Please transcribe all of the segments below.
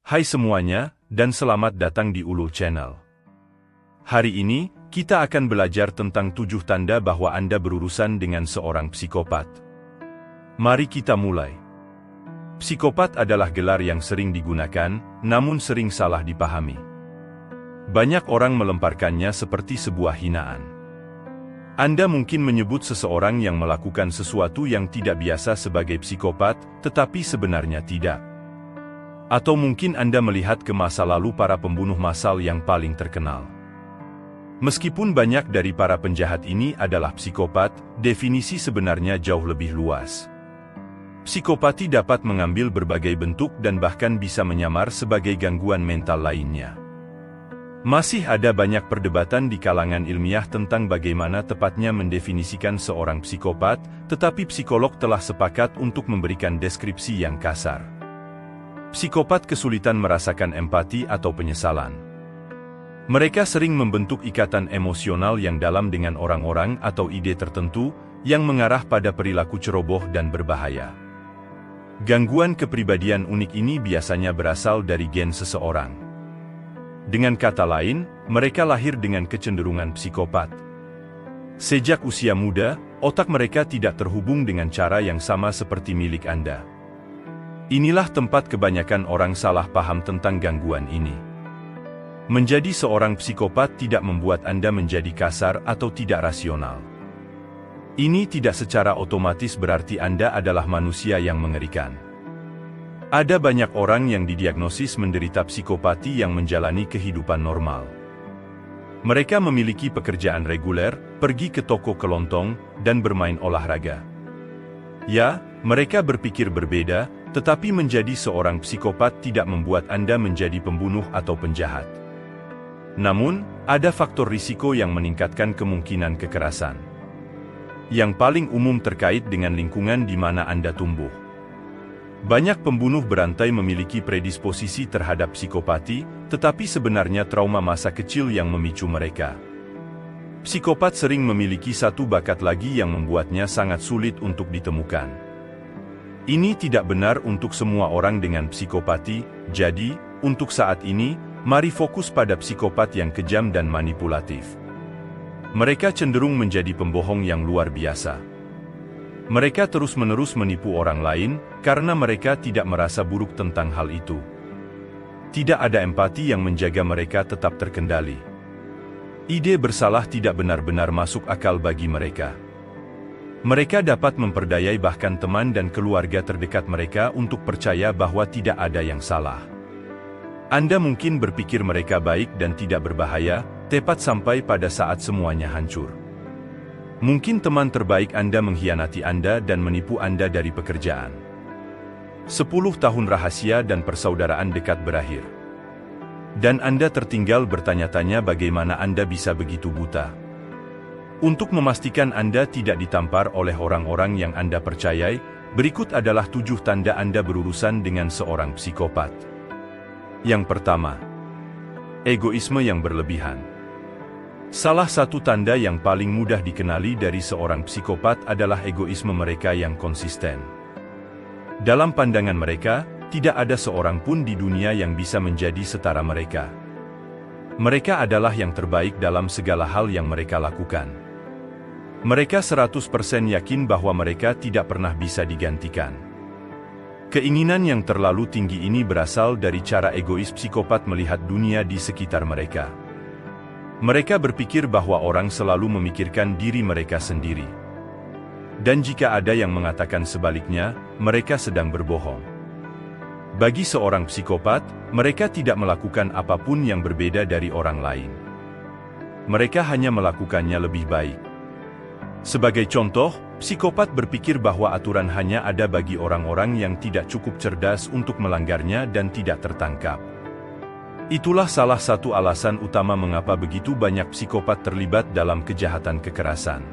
Hai semuanya, dan selamat datang di Ulul Channel. Hari ini, kita akan belajar tentang 7 tanda bahwa Anda berurusan dengan seorang psikopat. Mari kita mulai. Psikopat adalah gelar yang sering digunakan, namun sering salah dipahami. Banyak orang melemparkannya seperti sebuah hinaan. Anda mungkin menyebut seseorang yang melakukan sesuatu yang tidak biasa sebagai psikopat, tetapi sebenarnya tidak. Atau mungkin Anda melihat ke masa lalu para pembunuh massal yang paling terkenal. Meskipun banyak dari para penjahat ini adalah psikopat, definisi sebenarnya jauh lebih luas. Psikopati dapat mengambil berbagai bentuk dan bahkan bisa menyamar sebagai gangguan mental lainnya. Masih ada banyak perdebatan di kalangan ilmiah tentang bagaimana tepatnya mendefinisikan seorang psikopat, tetapi psikolog telah sepakat untuk memberikan deskripsi yang kasar. Psikopat kesulitan merasakan empati atau penyesalan. Mereka sering membentuk ikatan emosional yang dalam dengan orang-orang atau ide tertentu, yang mengarah pada perilaku ceroboh dan berbahaya. Gangguan kepribadian unik ini biasanya berasal dari gen seseorang. Dengan kata lain, mereka lahir dengan kecenderungan psikopat. Sejak usia muda, otak mereka tidak terhubung dengan cara yang sama seperti milik Anda. Inilah tempat kebanyakan orang salah paham tentang gangguan ini. Menjadi seorang psikopat tidak membuat Anda menjadi kasar atau tidak rasional. Ini tidak secara otomatis berarti Anda adalah manusia yang mengerikan. Ada banyak orang yang didiagnosis menderita psikopati yang menjalani kehidupan normal. Mereka memiliki pekerjaan reguler, pergi ke toko kelontong, dan bermain olahraga. Ya, mereka berpikir berbeda, tetapi menjadi seorang psikopat tidak membuat Anda menjadi pembunuh atau penjahat. Namun, ada faktor risiko yang meningkatkan kemungkinan kekerasan. Yang paling umum terkait dengan lingkungan di mana Anda tumbuh. Banyak pembunuh berantai memiliki predisposisi terhadap psikopati, tetapi sebenarnya trauma masa kecil yang memicu mereka. Psikopat sering memiliki satu bakat lagi yang membuatnya sangat sulit untuk ditemukan. Ini tidak benar untuk semua orang dengan psikopati, jadi, untuk saat ini, mari fokus pada psikopat yang kejam dan manipulatif. Mereka cenderung menjadi pembohong yang luar biasa. Mereka terus-menerus menipu orang lain, karena mereka tidak merasa buruk tentang hal itu. Tidak ada empati yang menjaga mereka tetap terkendali. Ide bersalah tidak benar-benar masuk akal bagi mereka. Mereka dapat memperdayai bahkan teman dan keluarga terdekat mereka untuk percaya bahwa tidak ada yang salah. Anda mungkin berpikir mereka baik dan tidak berbahaya, tepat sampai pada saat semuanya hancur. Mungkin teman terbaik Anda mengkhianati Anda dan menipu Anda dari pekerjaan. 10 tahun rahasia dan persaudaraan dekat berakhir. Dan Anda tertinggal bertanya-tanya bagaimana Anda bisa begitu buta. Untuk memastikan Anda tidak ditampar oleh orang-orang yang Anda percayai, berikut adalah 7 tanda Anda berurusan dengan seorang psikopat. Yang pertama, egoisme yang berlebihan. Salah satu tanda yang paling mudah dikenali dari seorang psikopat adalah egoisme mereka yang konsisten. Dalam pandangan mereka, tidak ada seorang pun di dunia yang bisa menjadi setara mereka. Mereka adalah yang terbaik dalam segala hal yang mereka lakukan. Mereka 100% yakin bahwa mereka tidak pernah bisa digantikan. Keinginan yang terlalu tinggi ini berasal dari cara egois psikopat melihat dunia di sekitar mereka. Mereka berpikir bahwa orang selalu memikirkan diri mereka sendiri. Dan jika ada yang mengatakan sebaliknya, mereka sedang berbohong. Bagi seorang psikopat, mereka tidak melakukan apapun yang berbeda dari orang lain. Mereka hanya melakukannya lebih baik. Sebagai contoh, psikopat berpikir bahwa aturan hanya ada bagi orang-orang yang tidak cukup cerdas untuk melanggarnya dan tidak tertangkap. Itulah salah satu alasan utama mengapa begitu banyak psikopat terlibat dalam kejahatan kekerasan.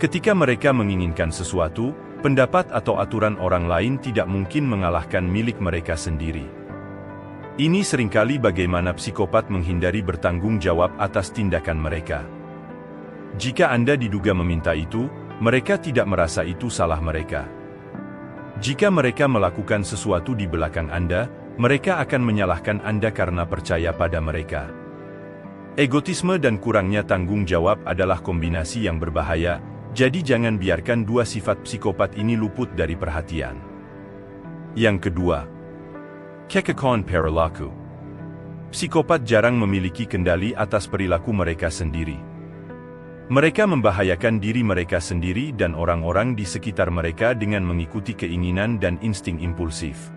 Ketika mereka menginginkan sesuatu, pendapat atau aturan orang lain tidak mungkin mengalahkan milik mereka sendiri. Ini seringkali bagaimana psikopat menghindari bertanggung jawab atas tindakan mereka. Jika Anda diduga meminta itu, mereka tidak merasa itu salah mereka. Jika mereka melakukan sesuatu di belakang Anda, mereka akan menyalahkan Anda karena percaya pada mereka. Egotisme dan kurangnya tanggung jawab adalah kombinasi yang berbahaya, jadi jangan biarkan dua sifat psikopat ini luput dari perhatian. Yang kedua, kekekawan perilaku. Psikopat jarang memiliki kendali atas perilaku mereka sendiri. Mereka membahayakan diri mereka sendiri dan orang-orang di sekitar mereka dengan mengikuti keinginan dan insting impulsif.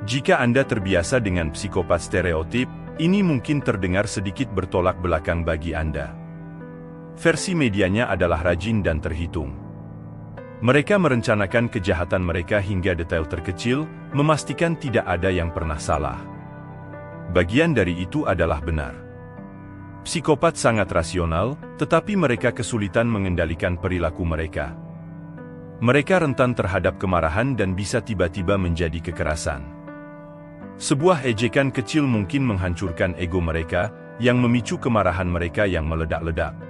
Jika Anda terbiasa dengan psikopat stereotip, ini mungkin terdengar sedikit bertolak belakang bagi Anda. Versi medianya adalah rajin dan terhitung. Mereka merencanakan kejahatan mereka hingga detail terkecil, memastikan tidak ada yang pernah salah. Bagian dari itu adalah benar. Psikopat sangat rasional, tetapi mereka kesulitan mengendalikan perilaku mereka. Mereka rentan terhadap kemarahan dan bisa tiba-tiba menjadi kekerasan. Sebuah ejekan kecil mungkin menghancurkan ego mereka, yang memicu kemarahan mereka yang meledak-ledak.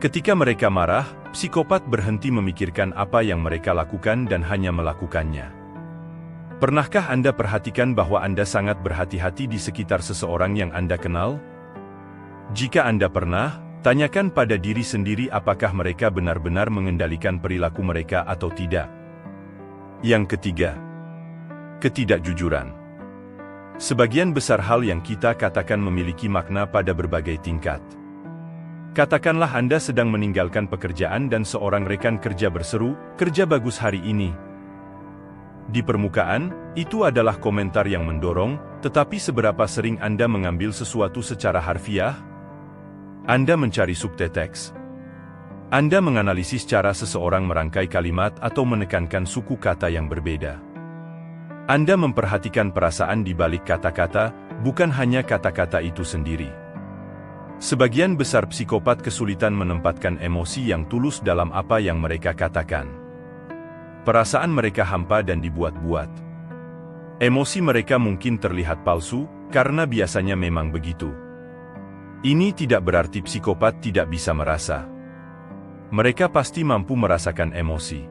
Ketika mereka marah, psikopat berhenti memikirkan apa yang mereka lakukan dan hanya melakukannya. Pernahkah Anda perhatikan bahwa Anda sangat berhati-hati di sekitar seseorang yang Anda kenal? Jika Anda pernah, tanyakan pada diri sendiri apakah mereka benar-benar mengendalikan perilaku mereka atau tidak. Yang ketiga, ketidakjujuran. Sebagian besar hal yang kita katakan memiliki makna pada berbagai tingkat. Katakanlah Anda sedang meninggalkan pekerjaan dan seorang rekan kerja berseru, "Kerja bagus hari ini." Di permukaan, itu adalah komentar yang mendorong, tetapi seberapa sering Anda mengambil sesuatu secara harfiah? Anda mencari subteks. Anda menganalisis cara seseorang merangkai kalimat atau menekankan suku kata yang berbeda. Anda memperhatikan perasaan di balik kata-kata, bukan hanya kata-kata itu sendiri. Sebagian besar psikopat kesulitan menempatkan emosi yang tulus dalam apa yang mereka katakan. Perasaan mereka hampa dan dibuat-buat. Emosi mereka mungkin terlihat palsu, karena biasanya memang begitu. Ini tidak berarti psikopat tidak bisa merasa. Mereka pasti mampu merasakan emosi.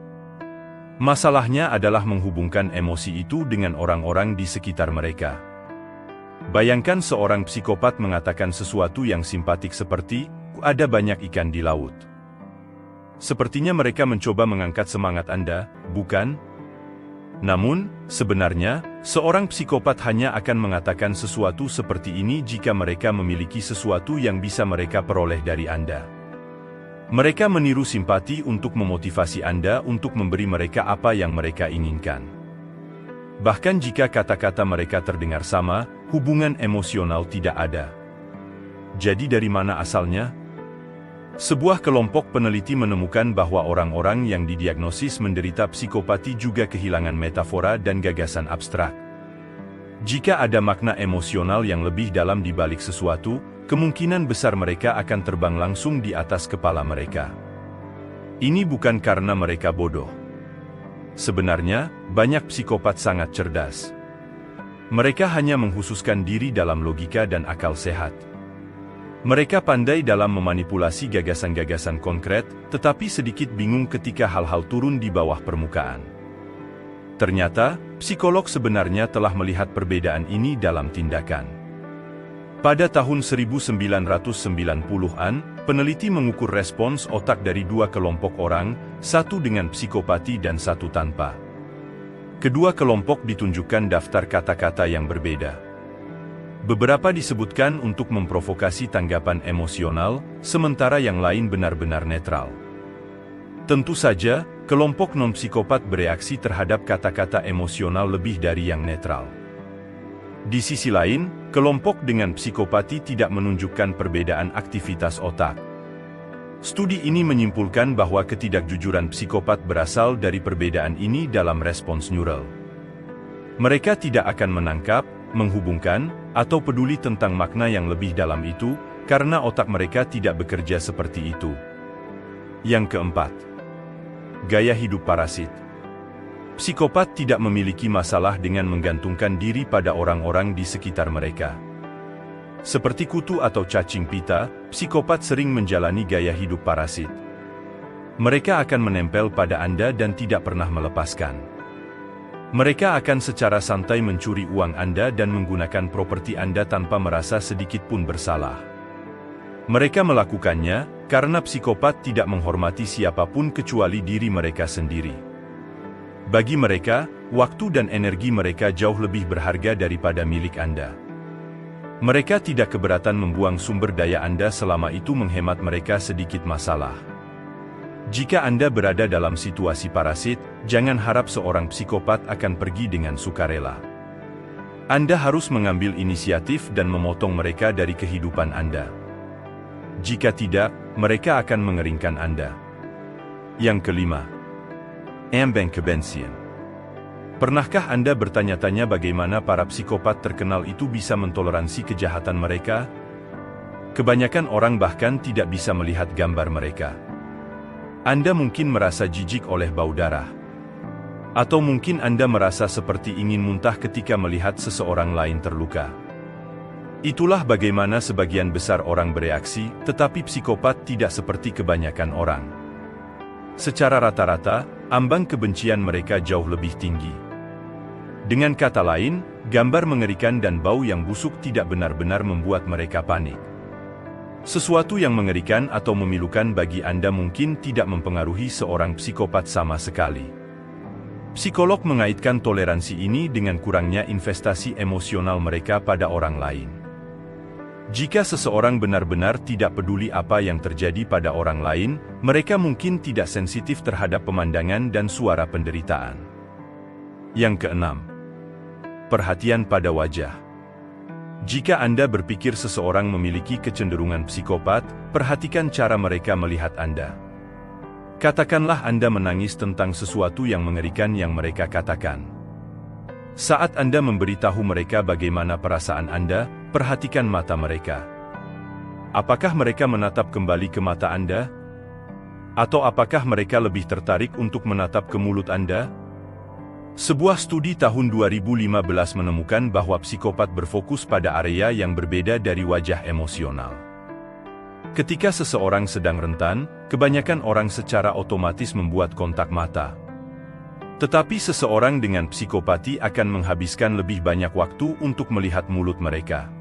Masalahnya adalah menghubungkan emosi itu dengan orang-orang di sekitar mereka. Bayangkan seorang psikopat mengatakan sesuatu yang simpatik seperti, "Ada banyak ikan di laut." Sepertinya mereka mencoba mengangkat semangat Anda, bukan? Namun, sebenarnya, seorang psikopat hanya akan mengatakan sesuatu seperti ini jika mereka memiliki sesuatu yang bisa mereka peroleh dari Anda. Mereka meniru simpati untuk memotivasi Anda untuk memberi mereka apa yang mereka inginkan. Bahkan jika kata-kata mereka terdengar sama, hubungan emosional tidak ada. Jadi dari mana asalnya? Sebuah kelompok peneliti menemukan bahwa orang-orang yang didiagnosis menderita psikopati juga kehilangan metafora dan gagasan abstrak. Jika ada makna emosional yang lebih dalam di balik sesuatu, kemungkinan besar mereka akan terbang langsung di atas kepala mereka. Ini bukan karena mereka bodoh. Sebenarnya, banyak psikopat sangat cerdas. Mereka hanya menghususkan diri dalam logika dan akal sehat. Mereka pandai dalam memanipulasi gagasan-gagasan konkret, tetapi sedikit bingung ketika hal-hal turun di bawah permukaan. Ternyata, psikolog sebenarnya telah melihat perbedaan ini dalam tindakan. Pada tahun 1990-an, peneliti mengukur respons otak dari dua kelompok orang, satu dengan psikopati dan satu tanpa. Kedua kelompok ditunjukkan daftar kata-kata yang berbeda. Beberapa disebutkan untuk memprovokasi tanggapan emosional, sementara yang lain benar-benar netral. Tentu saja, kelompok non-psikopat bereaksi terhadap kata-kata emosional lebih dari yang netral. Di sisi lain, kelompok dengan psikopati tidak menunjukkan perbedaan aktivitas otak. Studi ini menyimpulkan bahwa ketidakjujuran psikopat berasal dari perbedaan ini dalam respons neural. Mereka tidak akan menangkap, menghubungkan, atau peduli tentang makna yang lebih dalam itu, karena otak mereka tidak bekerja seperti itu. Yang keempat, gaya hidup parasit. Psikopat tidak memiliki masalah dengan menggantungkan diri pada orang-orang di sekitar mereka. Seperti kutu atau cacing pita, psikopat sering menjalani gaya hidup parasit. Mereka akan menempel pada Anda dan tidak pernah melepaskan. Mereka akan secara santai mencuri uang Anda dan menggunakan properti Anda tanpa merasa sedikit pun bersalah. Mereka melakukannya karena psikopat tidak menghormati siapapun kecuali diri mereka sendiri. Bagi mereka, waktu dan energi mereka jauh lebih berharga daripada milik Anda. Mereka tidak keberatan membuang sumber daya Anda selama itu menghemat mereka sedikit masalah. Jika Anda berada dalam situasi parasit, jangan harap seorang psikopat akan pergi dengan sukarela. Anda harus mengambil inisiatif dan memotong mereka dari kehidupan Anda. Jika tidak, mereka akan mengeringkan Anda. Yang kelima, ambang kebencian. Pernahkah Anda bertanya-tanya bagaimana para psikopat terkenal itu bisa mentoleransi kejahatan mereka? Kebanyakan orang bahkan tidak bisa melihat gambar mereka. Anda mungkin merasa jijik oleh bau darah. Atau mungkin Anda merasa seperti ingin muntah ketika melihat seseorang lain terluka. Itulah bagaimana sebagian besar orang bereaksi, tetapi psikopat tidak seperti kebanyakan orang. Secara rata-rata, ambang kebencian mereka jauh lebih tinggi. Dengan kata lain, gambar mengerikan dan bau yang busuk tidak benar-benar membuat mereka panik. Sesuatu yang mengerikan atau memilukan bagi Anda mungkin tidak mempengaruhi seorang psikopat sama sekali. Psikolog mengaitkan toleransi ini dengan kurangnya investasi emosional mereka pada orang lain. Jika seseorang benar-benar tidak peduli apa yang terjadi pada orang lain, mereka mungkin tidak sensitif terhadap pemandangan dan suara penderitaan. Yang keenam, perhatian pada wajah. Jika Anda berpikir seseorang memiliki kecenderungan psikopat, perhatikan cara mereka melihat Anda. Katakanlah Anda menangis tentang sesuatu yang mengerikan yang mereka katakan. Saat Anda memberitahu mereka bagaimana perasaan Anda, perhatikan mata mereka. Apakah mereka menatap kembali ke mata Anda? Atau apakah mereka lebih tertarik untuk menatap ke mulut Anda? Sebuah studi tahun 2015 menemukan bahwa psikopat berfokus pada area yang berbeda dari wajah emosional. Ketika seseorang sedang rentan, kebanyakan orang secara otomatis membuat kontak mata. Tetapi seseorang dengan psikopati akan menghabiskan lebih banyak waktu untuk melihat mulut mereka.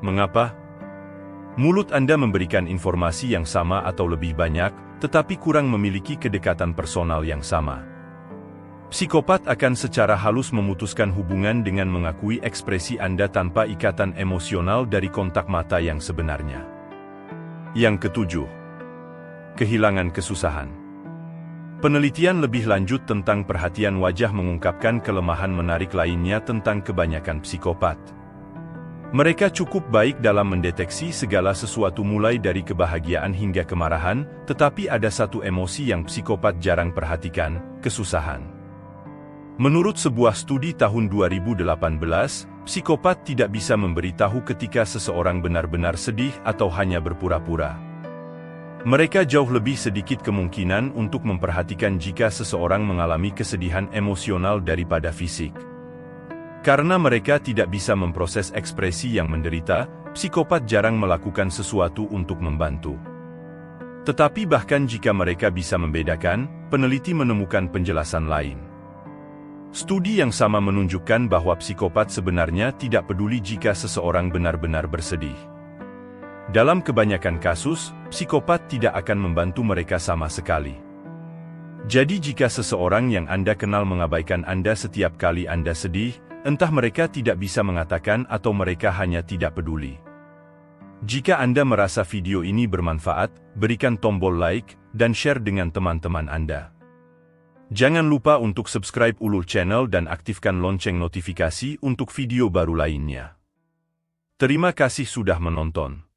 Mengapa? Mulut Anda memberikan informasi yang sama atau lebih banyak, tetapi kurang memiliki kedekatan personal yang sama. Psikopat akan secara halus memutuskan hubungan dengan mengakui ekspresi Anda tanpa ikatan emosional dari kontak mata yang sebenarnya. Yang ketujuh, kehilangan kesusahan. Penelitian lebih lanjut tentang perhatian wajah mengungkapkan kelemahan menarik lainnya tentang kebanyakan psikopat. Mereka cukup baik dalam mendeteksi segala sesuatu mulai dari kebahagiaan hingga kemarahan, tetapi ada satu emosi yang psikopat jarang perhatikan, kesusahan. Menurut sebuah studi tahun 2018, psikopat tidak bisa memberitahu ketika seseorang benar-benar sedih atau hanya berpura-pura. Mereka jauh lebih sedikit kemungkinan untuk memperhatikan jika seseorang mengalami kesedihan emosional daripada fisik. Karena mereka tidak bisa memproses ekspresi yang menderita, psikopat jarang melakukan sesuatu untuk membantu. Tetapi bahkan jika mereka bisa membedakan, peneliti menemukan penjelasan lain. Studi yang sama menunjukkan bahwa psikopat sebenarnya tidak peduli jika seseorang benar-benar bersedih. Dalam kebanyakan kasus, psikopat tidak akan membantu mereka sama sekali. Jadi jika seseorang yang Anda kenal mengabaikan Anda setiap kali Anda sedih, entah mereka tidak bisa mengatakan atau mereka hanya tidak peduli. Jika Anda merasa video ini bermanfaat, berikan tombol like dan share dengan teman-teman Anda. Jangan lupa untuk subscribe Ulul Channel dan aktifkan lonceng notifikasi untuk video baru lainnya. Terima kasih sudah menonton.